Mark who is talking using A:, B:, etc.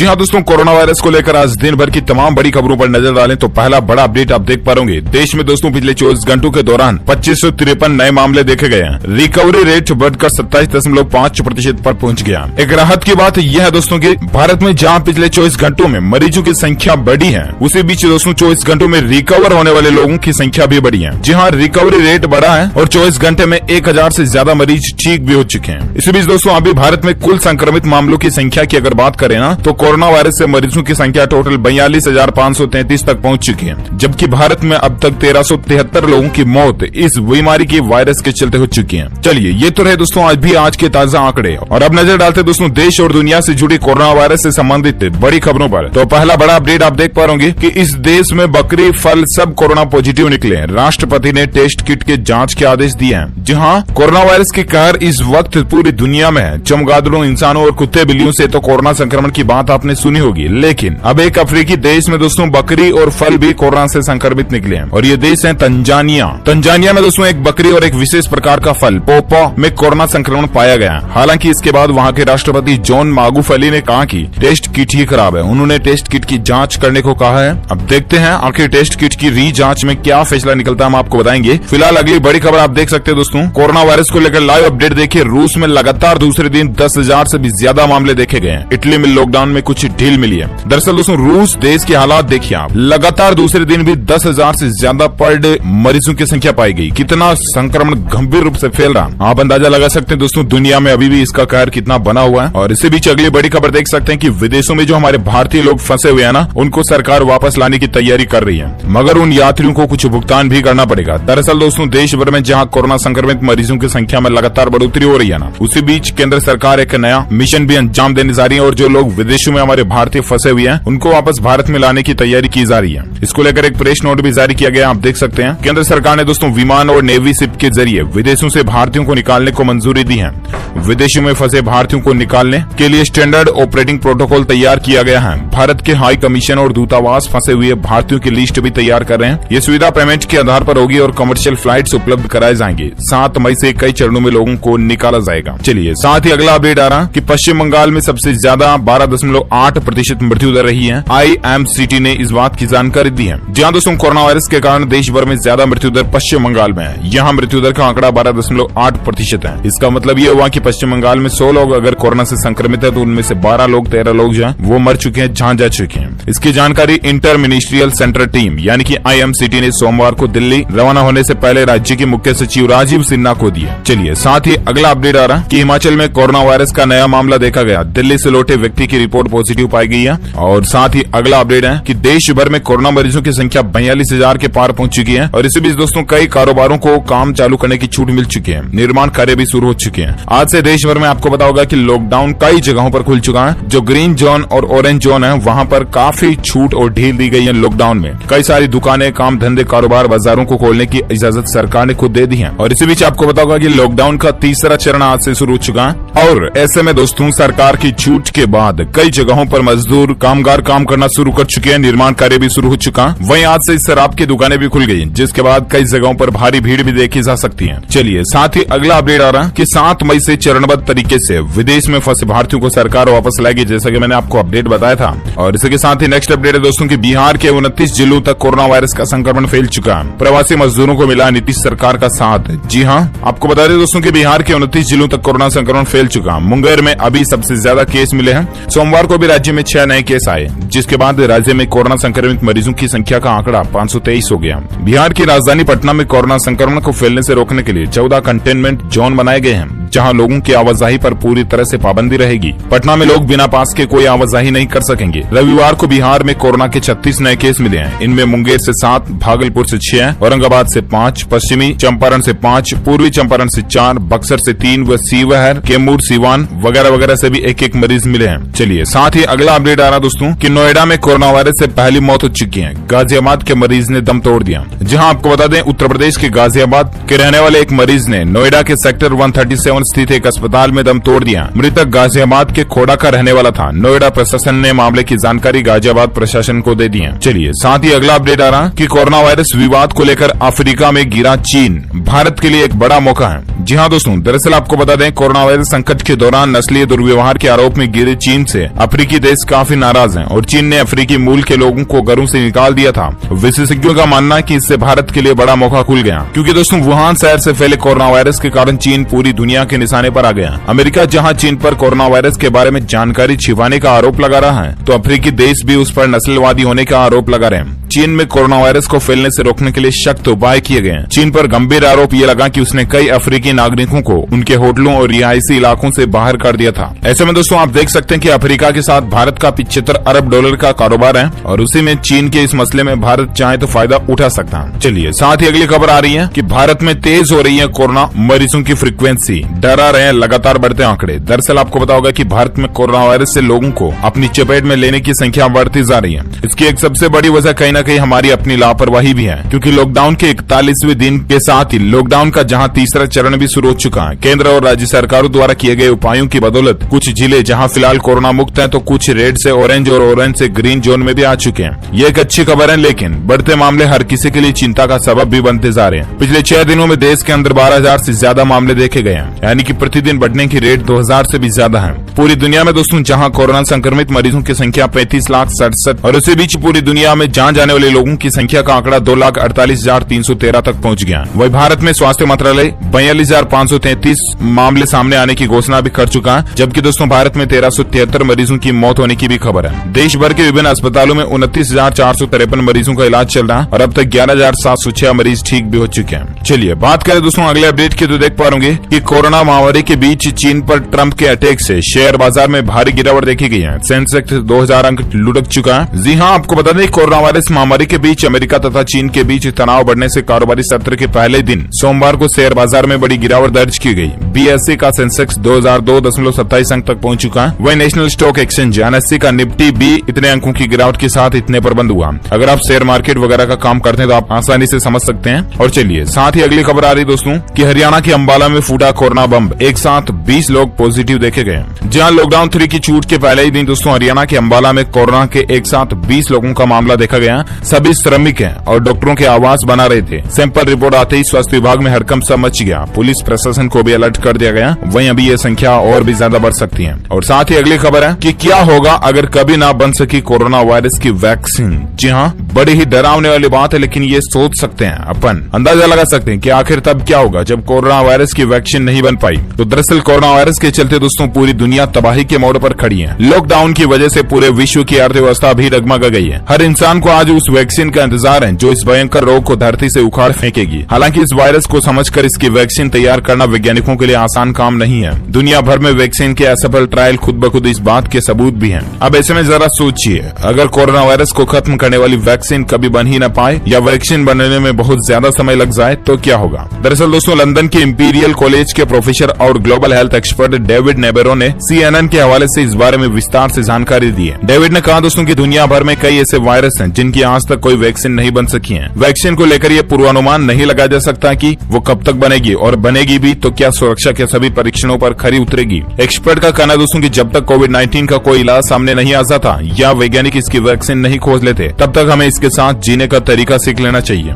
A: जी हाँ दोस्तों, corona virus को लेकर आज दिन भर की तमाम बड़ी खबरों पर नजर डालें तो पहला बड़ा अपडेट आप देख पा रहे होंगे। देश में दोस्तों पिछले 24 घंटों के दौरान 2553 नए मामले देखे गए हैं। रिकवरी रेट बढ़कर 27.5% पर पहुंच गया। एक राहत की बात यह है दोस्तों कि भारत में जहां पिछले 24 घंटों में मरीजों की संख्या बढ़ी है, उसी बीच दोस्तों 24 घंटों में रिकवर होने वाले लोगों की संख्या भी बढ़ी है। जी हाँ, रिकवरी रेट बढ़ा है और 24 घंटे में 1000 से ज्यादा मरीज ठीक भी हो चुके हैं। इसी बीच दोस्तों अभी भारत में कुल संक्रमित मामलों की संख्या की अगर बात करें ना तो कोरोना वायरस से मरीजों की संख्या टोटल 42,533 तक पहुंच चुकी है, जबकि भारत में अब तक 1373 लोगों की मौत इस बीमारी की वायरस के चलते हो चुकी है। चलिए ये तो रहे दोस्तों आज के ताजा आंकड़े, और अब नजर डालते दोस्तों देश और दुनिया से जुड़ी कोरोना वायरस से संबंधित बड़ी खबरों पर। तो पहला बड़ा अपडेट आप देख पा रहे होंगे कि इस देश में बकरी, फल सब कोरोना पॉजिटिव निकले। राष्ट्रपति ने टेस्ट किट के जांच के आदेश दिए हैं। जी हाँ, कोरोना वायरस की कहर इस वक्त पूरी दुनिया में है। चमगादड़ों, इंसानों और कुत्ते बिल्लियों से तो कोरोना संक्रमण की बात आपने सुनी होगी, लेकिन अब एक अफ्रीकी देश में दोस्तों बकरी और फल भी कोरोना से संक्रमित निकले हैं, और ये देश है तंजानिया। तंजानिया में दोस्तों एक बकरी और एक विशेष प्रकार का फल पोपो में कोरोना संक्रमण पाया गया। हालांकि इसके बाद वहां के राष्ट्रपति जॉन मागुफली ने कहा कि टेस्ट किट ही खराब है। उन्होंने टेस्ट किट की जांच करने को कहा है। अब देखते हैं आखिर टेस्ट किट की री जांच में क्या फैसला निकलता है, हम आपको बताएंगे। फिलहाल अगली बड़ी खबर आप देख सकते हैं दोस्तों, कोरोना वायरस को लेकर लाइव अपडेट देखिए। रूस में लगातार दूसरे दिन 10,000 से भी ज्यादा मामले देखे गए हैं। इटली में लॉकडाउन में कुछ ढील मिली है। दरअसल दोस्तों रूस देश के हालात देखिए आप, लगातार दूसरे दिन भी 10,000 से ज्यादा पर डे मरीजों की संख्या पाई गई। कितना संक्रमण गंभीर रूप से फैल रहा, आप अंदाजा लगा सकते हैं दोस्तों दुनिया में अभी भी इसका कहर कितना बना हुआ है। और इसी बीच अगली बड़ी खबर देख सकते हैं कि विदेशों में जो हमारे भारतीय लोग फंसे हुए हैं ना, उनको सरकार वापस लाने की तैयारी कर रही है, मगर उन यात्रियों को कुछ भुगतान भी करना पड़ेगा। दरअसल दोस्तों देश भर में जहां कोरोना संक्रमित मरीजों की संख्या में लगातार बढ़ोतरी हो रही है ना, उसी बीच केंद्र सरकार एक नया मिशन भी अंजाम देने जा रही है, और जो लोग विदेशों में हमारे भारतीय फंसे हुए हैं उनको वापस भारत में लाने की तैयारी की जा रही है। इसको लेकर एक प्रेस नोट भी जारी किया गया, आप देख सकते हैं। केंद्र सरकार ने दोस्तों विमान और नेवी शिप के जरिए विदेशों से भारतीयों को निकालने को मंजूरी दी है। विदेशों में फंसे भारतीयों को निकालने के लिए स्टैंडर्ड ऑपरेटिंग प्रोटोकॉल तैयार किया गया है। भारत के हाई कमीशन और दूतावास फंसे हुए भारतीयों की लिस्ट भी तैयार कर रहे हैं। ये सुविधा पेमेंट के आधार पर होगी और कमर्शियल फ्लाइट्स उपलब्ध कराए जाएंगे। 7 मई से कई चरणों में लोगों को निकाला जाएगा। चलिए साथ ही अगला अपडेट आ रहा कि पश्चिम बंगाल में सबसे ज्यादा 12.8% मृत्यु दर रही है। IMCT ने इस बात की जानकारी दी है। जहां दोस्तों कोरोना वायरस के कारण देश भर में ज्यादा मृत्यु दर पश्चिम बंगाल में है। यहाँ मृत्यु दर का आंकड़ा 12.8% है। इसका मतलब ये हुआ कि पश्चिम बंगाल में 100 लोग अगर कोरोना से संक्रमित है तो उनमें से 13 लोग जो है वो मर चुके हैं, जान जा चुके हैं। इसकी जानकारी इंटर मिनिस्ट्रियल सेंट्रल टीम यानी कि IMCT ने सोमवार को दिल्ली रवाना होने से पहले राज्य के मुख्य सचिव राजीव सिन्हा को दी है। चलिए साथ ही अगला अपडेट आ रहा कि हिमाचल में कोरोना वायरस का नया मामला देखा गया। दिल्ली से लौटे व्यक्ति की रिपोर्ट पॉजिटिव पाई गई है। और साथ ही अगला अपडेट है कि देश भर में कोरोना मरीजों की संख्या 42,000 के पार पहुंच चुकी है। और इसी बीच दोस्तों कई कारोबारों को काम चालू करने की छूट मिल चुकी है। निर्माण कार्य भी शुरू हो चुके हैं। आज से देश भर में आपको पता होगा कि लॉकडाउन कई जगहों पर खुल चुका है। जो ग्रीन जोन और ऑरेंज जोन है वहां पर काफी छूट और ढील दी गई है। लॉकडाउन में कई सारी दुकानें, काम धंधे, कारोबार, बाजारों को खोलने की इजाजत सरकार ने खुद दे दी है। और इसी बीच आपको पता होगा कि लॉकडाउन का तीसरा चरण आज से शुरू हो चुका है। और ऐसे में दोस्तों सरकार की छूट के बाद कई जगहों पर मजदूर, कामगार काम करना शुरू कर चुके हैं। निर्माण कार्य भी शुरू हो चुका। वहीं आज से शराब की दुकानें भी खुल गई, जिसके बाद कई जगहों पर भारी भीड़ भी देखी जा सकती है। चलिए साथ ही अगला अपडेट आ रहा कि 7 मई से चरणबद्ध तरीके से विदेश में फंसे भारतीयों को सरकार वापस लाएगी, जैसा कि मैंने आपको अपडेट बताया था। और इसके साथ ही नेक्स्ट अपडेट है दोस्तों कि बिहार के 29 जिलों तक कोरोना वायरस का संक्रमण फैल चुका है। प्रवासी मजदूरों को मिला नीतीश सरकार का साथ। जी हाँ, आपको बता दें दोस्तों कि बिहार के 29 जिलों तक कोरोना संक्रमण फैल चुका। मुंगेर में अभी सबसे ज्यादा केस मिले हैं। सोमवार को भी राज्य में 6 नए केस आए, जिसके बाद राज्य में कोरोना संक्रमित मरीजों की संख्या का आंकड़ा 523 हो गया। बिहार की राजधानी पटना में कोरोना संक्रमण को फैलने से रोकने के लिए 14 कंटेनमेंट जोन बनाए गए हैं, जहां लोगों की आवाजाही पर पूरी तरह से पाबंदी रहेगी। पटना में लोग बिना पास के कोई आवाजाही नहीं कर सकेंगे। रविवार को बिहार में कोरोना के 36 नए केस मिले हैं। इनमें मुंगेर से 7, भागलपुर से 6, औरंगाबाद से 5, पश्चिमी चंपारण से 5, पूर्वी चंपारण से 4, बक्सर से 3 व सीवहर, कैमूर, सीवान वगैरह से भी एक मरीज मिले हैं। चलिए साथ ही अगला अपडेट आ रहा दोस्तों कि नोएडा में कोरोना वायरस से पहली मौत हो चुकी है। गाजियाबाद के मरीज ने दम तोड़ दिया। जहां आपको बता दें उत्तर प्रदेश के गाजियाबाद के रहने वाले एक मरीज ने नोएडा के सेक्टर 137 स्थित एक अस्पताल में दम तोड़ दिया। मृतक गाजियाबाद के खोड़ा का रहने वाला था। नोएडा प्रशासन ने मामले की जानकारी गाजियाबाद प्रशासन को दे दी है। चलिए साथ ही अगला अपडेट आ रहा कि कोरोना वायरस विवाद को लेकर अफ्रीका में गिरा चीन। भारत के लिए एक बड़ा मौका है। जी हाँ दोस्तों, दरअसल आपको बता दें, कोरोना वायरस संकट के दौरान नस्लीय दुर्व्यवहार के आरोप में घिरे चीन से अफ्रीकी देश काफी नाराज हैं और चीन ने अफ्रीकी मूल के लोगों को घरों से निकाल दिया था। विशेषज्ञों का मानना है कि इससे भारत के लिए बड़ा मौका खुल गया, क्योंकि दोस्तों वुहान शहर से फैले कोरोना वायरस के कारण चीन पूरी दुनिया के निशाने पर आ गया। अमेरिका जहां चीन पर कोरोना वायरस के बारे में जानकारी छिपाने का आरोप लगा रहा है, तो अफ्रीकी देश भी उस पर नस्लवादी होने का आरोप लगा रहे हैं। चीन में कोरोना वायरस को फैलने से रोकने के लिए सख्त उपाय किए गए हैं। चीन पर गंभीर आरोप ये लगा कि उसने कई अफ्रीकी नागरिकों को उनके होटलों और रिहायशी इलाकों से बाहर कर दिया था। ऐसे में दोस्तों आप देख सकते हैं कि अफ्रीका के साथ भारत का 75 अरब डॉलर का कारोबार है और उसी में चीन के इस मसले में भारत चाहे तो फायदा उठा सकता है। चलिए साथ ही अगली खबर आ रही है कि भारत में तेज हो रही है कोरोना मरीजों की फ्रीक्वेंसी, डरा रहे हैं लगातार बढ़ते आंकड़े। दरअसल आपको पता होगा कि भारत में कोरोना वायरस से लोगों को अपनी चपेट में लेने की संख्या बढ़ती जा रही है। इसकी एक सबसे बड़ी वजह कहीं न कहीं हमारी अपनी लापरवाही भी है, क्योंकि लॉकडाउन के 41वें दिन के साथ ही लॉकडाउन का जहां तीसरा चरण भी शुरू हो चुका है। केंद्र और राज्य सरकारों द्वारा किए गए उपायों की बदौलत कुछ जिले जहां फिलहाल कोरोना मुक्त हैं, तो कुछ रेड से ऑरेंज और ऑरेंज से ग्रीन जोन में भी आ चुके हैं। ये एक अच्छी खबर है, लेकिन बढ़ते मामले हर किसी के लिए चिंता का सबब भी बनते जा रहे हैं। पिछले 6 दिनों में देश के अंदर 12,000 से ज्यादा मामले देखे गए हैं, यानी कि प्रतिदिन बढ़ने की रेट 2,000 से भी ज्यादा है। पूरी दुनिया में दोस्तों जहां कोरोना संक्रमित मरीजों की संख्या 35,67,000 और उसी बीच पूरी दुनिया में जहां जाने वाले लोगों की संख्या का आंकड़ा 2,48,313 तक पहुंच गया। वही भारत में स्वास्थ्य मंत्रालय 42,533 मामले सामने आने की घोषणा भी कर चुका है, जबकि दोस्तों भारत में 1,373 मरीजों की मौत होने की भी खबर है। देश भर के विभिन्न अस्पतालों में 29,453 मरीजों का इलाज चल रहा है और अब तक 11,706 मरीज ठीक भी हो चुके हैं। चलिए बात करें दोस्तों अगले अपडेट की, तो देख पा रहे कि कोरोना महामारी के बीच चीन पर ट्रंप के अटैक से शेयर बाजार में भारी गिरावट देखी गई है। सेंसेक्स 2,000 अंक लुढ़क चुका है। जी हाँ, आपको बता दें कोरोना वायरस महामारी के बीच अमेरिका तथा चीन के बीच तनाव बढ़ने से कारोबारी सत्र के पहले दिन सोमवार को शेयर बाजार में बड़ी गिरावट दर्ज की गई। बीएसई का सेंसेक्स 2002.27 अंक तक पहुंच चुका है। वही नेशनल स्टॉक एक्सचेंज एनएससी का निफ्टी भी इतने अंकों की गिरावट के साथ इतने पर बंद हुआ। अगर आप शेयर मार्केट वगैरह का काम करते हैं तो आप आसानी से समझ सकते हैं। और चलिए साथ ही अगली खबर आ रही दोस्तों कि हरियाणा के अंबाला में फूटा कोरोना बम, एक साथ 20 लोग पॉजिटिव देखे गए। जहां लॉकडाउन 3 की छूट के पहले ही दिन दोस्तों हरियाणा के अंबाला में कोरोना के एक साथ 20 लोगों का मामला देखा गया। सभी श्रमिक हैं और डॉक्टरों के आवास बना रहे थे। सैंपल रिपोर्ट आते ही स्वास्थ्य विभाग में हड़कंप सा मच गया। पुलिस प्रशासन को भी अलर्ट कर दिया गया। वहीं अभी ये संख्या और भी ज्यादा बढ़ सकती है। और साथ ही अगली खबर है कि क्या होगा अगर कभी ना बन सकी कोरोना वायरस की वैक्सीन। जी हाँ, बड़ी ही डरावने वाली बात है, लेकिन ये सोच सकते हैं, अपन अंदाजा लगा सकते हैं कि आखिर तब क्या होगा जब कोरोना वायरस की वैक्सीन नहीं बन पाई। तो दरअसल कोरोना वायरस के चलते दोस्तों पूरी दुनिया तबाही के मोड़ पर खड़ी है। लॉकडाउन की वजह से पूरे विश्व की अर्थव्यवस्था भी डगमगा गई है। हर इंसान को आज उस वैक्सीन का इंतजार है जो इस भयंकर रोग को धरती से उखाड़ फेंकेगी। हालांकि इस वायरस को समझकर इसकी वैक्सीन तैयार करना वैज्ञानिकों के लिए आसान काम नहीं है। दुनिया भर में वैक्सीन के असफल ट्रायल खुद ब खुद इस बात के सबूत भी हैं। अब ऐसे में जरा सोचिए, अगर कोरोना वायरस को खत्म करने वाली वैक्सीन कभी बन ही न पाए या वैक्सीन बनने में बहुत ज्यादा समय लग जाए तो क्या होगा। दरअसल दोस्तों लंदन के इंपीरियल कॉलेज के प्रोफेसर और ग्लोबल हेल्थ एक्सपर्ट डेविड नेबेरो ने CNN के हवाले से इस बारे में विस्तार से जानकारी दी है। डेविड ने कहा दोस्तों कि दुनिया भर में कई ऐसे वायरस हैं जिनकी आज तक कोई वैक्सीन नहीं बन सकी है। वैक्सीन को लेकर ये पूर्वानुमान नहीं लगाया जा सकता कि वो कब तक बनेगी और बनेगी भी तो क्या सुरक्षा के सभी परीक्षणों पर खरी उतरेगी। एक्सपर्ट का कहना दोस्तों कि जब तक कोविड-19 का कोई इलाज सामने नहीं आता था या वैज्ञानिक इसकी वैक्सीन नहीं खोज लेते, तब तक हमें इसके साथ जीने का तरीका सीख लेना चाहिए।